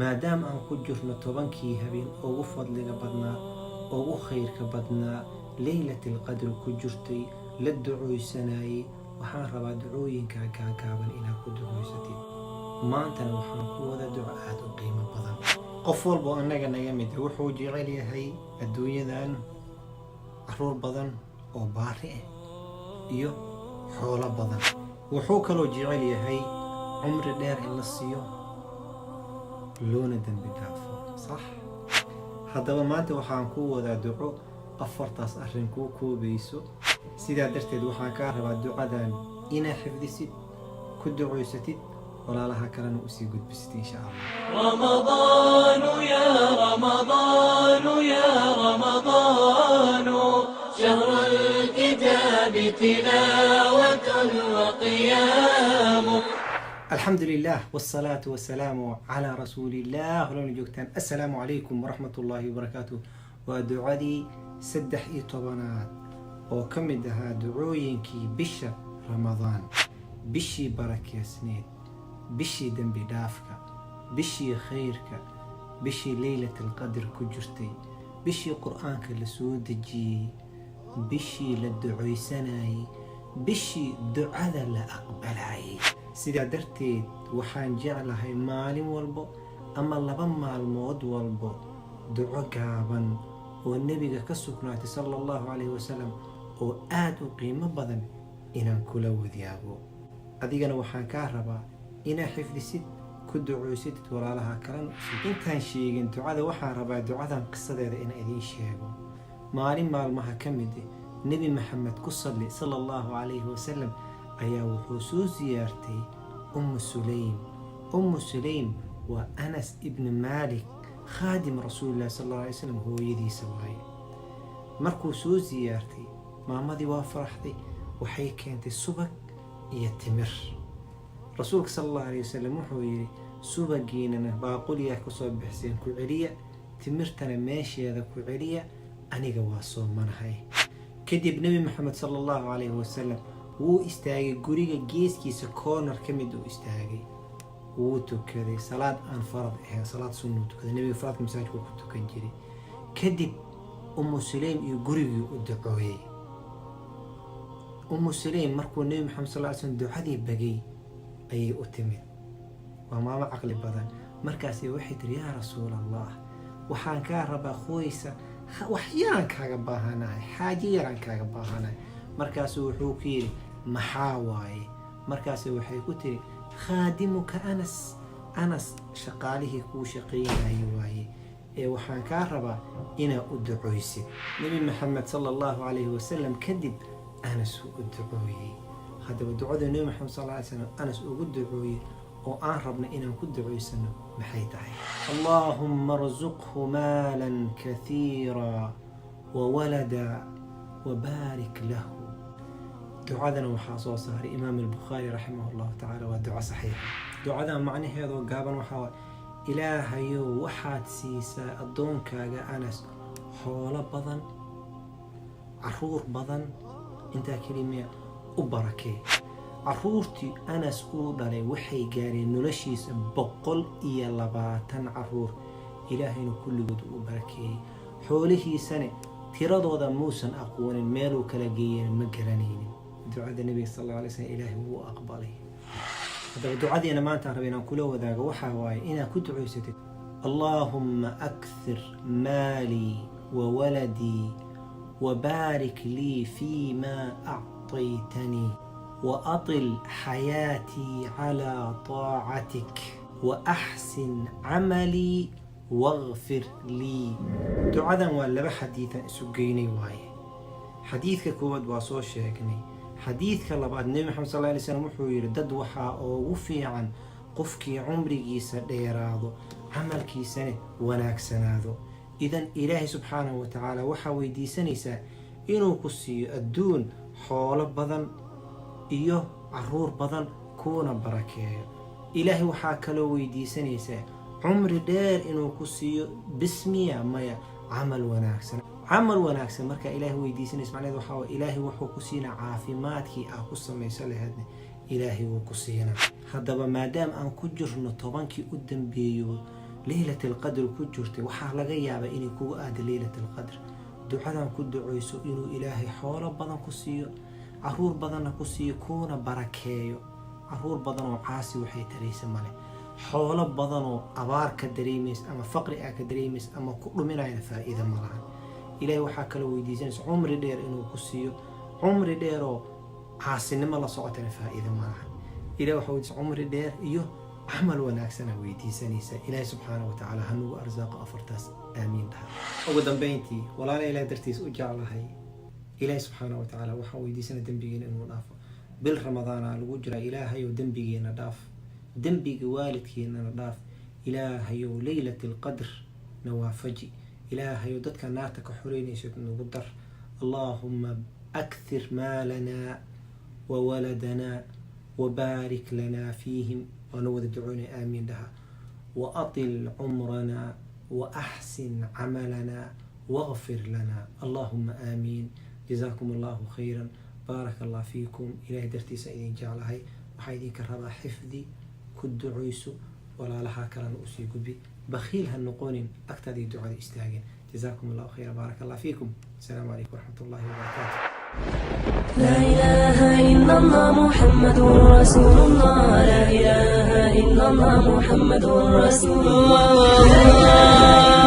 maadaama aan ku jirno 10kii habeen ugu fadliga badnaa ugu khayrka badnaa laylatul qadr ku jirtay la ducooysanayay waxaan rabaa ducooyinka gaagaaban inaad ku ducoysatid maantana waxaan ku wada duco aad u qiimo badan qof walba annaga naga mid wuxuu jecel yahay adduunyadan caruur badan oo baari ah iyo xoolo badan wuxuu kaloo jecel yahay cumri dheer in la siiyo loona dambi dhaafo صح haddaba maanta waxaan ku wadaa duco afartaas arrin ku koobayso sidaa darteed waxaan kaa rabaa ducadan inaa xifdisid ku ducoysatid walaalaha kalena u sii gudbisid insha Allah رمضان يا رمضان يا رمضان شهر الكتاب تلاوة وقيام الحمد لله والصلاة والسلام على رسول الله ولو جوكتان السلام عليكم ورحمة الله وبركاته ودعادي سدح طبنات وكمدها دعوينكي بش رمضان بشي بركة سنين بشي دنبي دافكا بشي خيرك بشي ليلة القدر كجرتي بشي قرآنك لسودجي بشي للدعوي سناي بشي دعاء لا أقبلعي sidaa darteed waxaan jeclahay maalin walbo ama laba maalmood walbo duco gaaban oo nebiga ka sugnaatay sallallahu alayhi wasallam oo aad u qiimo badan inaan kula wadaago adigana waxaan kaa rabaa inaa xifdisid ku ducoosid walaalaha kalena intaan sheegin ducada waxaan rabaa ducadan qisadeeda in idiin sheego maalin maalmaha ka mid nebi maxamed ku salli sallallahu alayhi wasallam ayaa wuxuu soo ziyaartay أم سليم وأنس ابن مالك خادم رسول الله صلى الله عليه وسلم هو يدي سواي مركو سو زيارتي مامدي وافرحتي وحي كانت السبق يتمر رسولك صلى الله عليه وسلم وحوي سبقيننا باقول يا كصوب حسين كعليا تمرتنا ماشي هذا كعليا أنا قواصو من هاي كدب نبي محمد صلى الله عليه وسلم wuu istaagay guriga geeskiisa corner ka mid uu istaagay wuu tukaday salaad aan farad ahayn salaad sunno tukaday nabiga faradka masaajidka ku tukan jiray kadib Sulaym iyo gurigii u ducooyay Sulaym markuu nabi maxamed sallallahu alayhi wasallam ducadii bagay ayay u timid waa maama aqli badan markaas waxay tiri yaa rasuulallah waxaan ka rabaa qoysa waxyaan kaaga baahanahay xaaji yaraan kaaga baahanahay markaas wuxuu ku yiri maxaa waaye markaas waxay ku tiri khaadimuka Anas shaqaalihi ku shaqeeyay waaye ee waxaan ka rabaa ina u ducooysid nabi maxamed sallallahu alayhi wasallam kadib Anas u ducooyay hadaba ducada nabi maxamed sallallahu alayhi wasallam Anas ugu ducooyay oo aan rabna inaan ku ducoysano maxay tahay allahumma arzuqhu maalan kathiira wa walada وبارك له دعاءنا وحاصو صار إمام البخاري رحمه الله تعالى ودعاء صحيح دعاءنا معنى هذا قابا وحاول إلهي وحاد سيسا الدون كاقا أنس حول بضن عرور بضن انت كلمة وبركة عرورتي أنس أودالي وحي قاري نلشيس بقل إيا لباتن عرور إلهي كل قد وبركة حوله سنة tiradooda muusan aqoonin meel uu kala geeyay ma garanaynin ducada nabiga sallallahu alayhi wasallam ilaahi wuu aqbalay hadaba ducadeena maanta rabinaan kula wadaago waxa waaye inaa ku ducoysatid allahumma akthir mali wa waladi wa barik li fima a'taytani wa atil hayati ala ta'atik wa ahsin amali واغفر لي دعاء ولا حديثا سجيني واي حديث كود واسو شيكني حديث كلا بعد النبي محمد صلى الله عليه وسلم وحو يردد وحا او وفي عن قفكي عمريgiisa dheeraado camalkiisana wanaagsanaado idan ilaahi subhanahu wa ta'ala waxa weydiisanaysa inuu ku siiyo adduun xoolo badan iyo caruur badan kuna barakeeyo ilaahi waxa kale weydiisanaysa عمري دير إنه كسيو بسمية مايا عمل وناكسن مركا إلهي ويديسن اسمعني ذو حاول إلهي وحو كسينا عافيماتكي أقصى ميسالي هدني إلهي وكسينا هذا ما دام أن كجرنا طبانكي قدام بيو leylat alqadr ku jirtay waxaa laga yaabaa inay kugu aado leylat alqadr. ducadan ku duceyso inuu ilaahay xoolo badan ku siiyo, caruur badanna ku siiyo, kuuna barakeeyo. caruur badan oo caasi waxay taraysa male, xoolo badan oo abaar ka dareemays ama faqri aa ka dareemays ama ku dhuminayna faa'iido ma lahan. ilaahay waxaa kala weydiisanaysa cumri dheer inuu ku siiyo, cumri dheer oo caasinimo la socotana faa'iido ma lahan. ilaahay waxaa weydiisa cumri dheer iyo camal wanaagsana weydiisanaysa. ilaahay subxaanahu watacaala hanugu arsaaqo afartaas aamiin dhaha. ugu dambeyntii walaala ilaah dartiis u jeclahay, ilaahay subxaanahu watacaala waxaa weydiisana dembigeena inuu dhaafo. bil ramadaana lagu jira, ilaahayow dembigeena dhaaf, dembiga waalidkeenana dhaaf. ilaahayow leylat alqadr nawaafaji, ilaahayow dadka naarta ka xoreynayso nagu dar. allaahuma akthir maalana wa waladana وبارك لنا فيهم ونود دعونا آمين لها. وأطل عمرنا وأحسن عملنا واغفر لنا اللهم آمين. جزاكم الله خيرا، بارك الله فيكم. إلهي درتي سيدين جعلها وحيدين كربا حفظي كد عيسو ولا لها كلام أسي قبي بخيل هالنقون أكتدي دعاء استاجين. جزاكم الله خيرا، بارك الله فيكم. السلام عليكم ورحمة الله وبركاته. لا إله إلا الله محمد رسول الله، لا إله إلا الله محمد رسول الله.